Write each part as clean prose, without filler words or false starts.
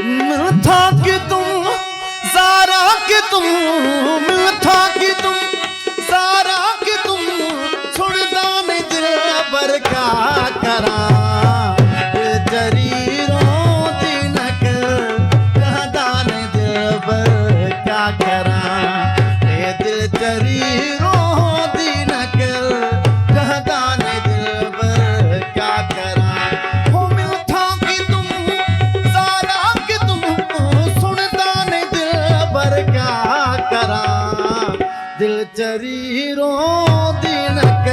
था कि तुम ज़ारा कि तुम था कि तुम ज़ारा कि तुम छुड़दा में दिल पर क्या करा जरीरों दिनक कहदा ने दिल पर क्या करा दिल जरीरों दिनक कहदा ने दिल पर क्या करा हो मिल था कि तुम ज़ारा कि तुम सुनदा ने दिल पर क्या करा दिल जरीरों दिनक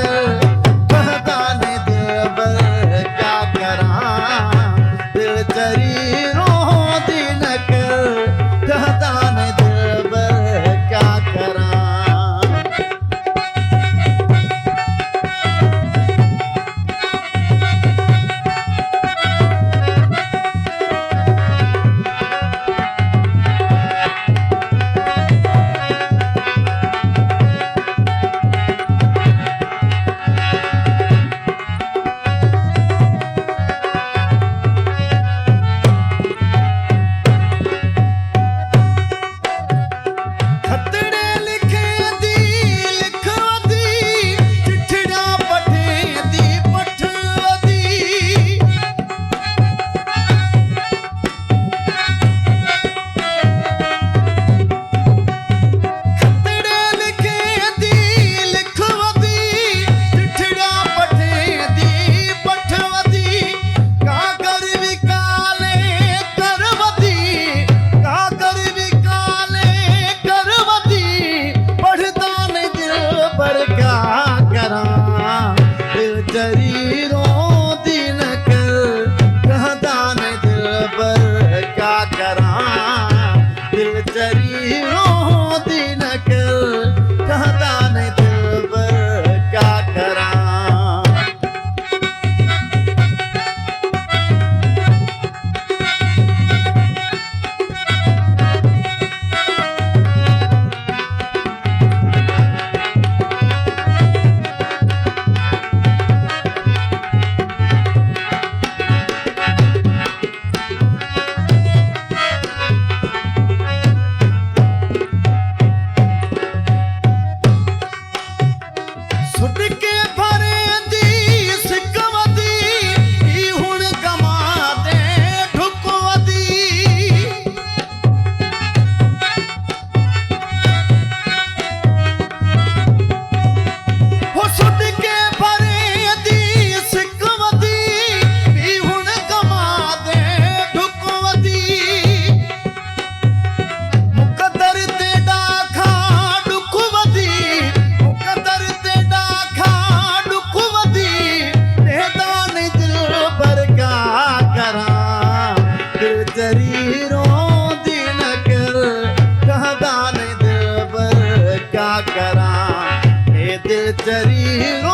कहदा ने दिल पर क्या करा दिल जरीरों दिनक कहदा ने दिल पर क्या करा जरीरों दिनक कहदा ने दिल पर क्या करा दिल जरीरों दिनक कहदा ने दिल पर क्या करा जरीरों दिनक कहदा ने दिल पर क्या करा दिल जरीरों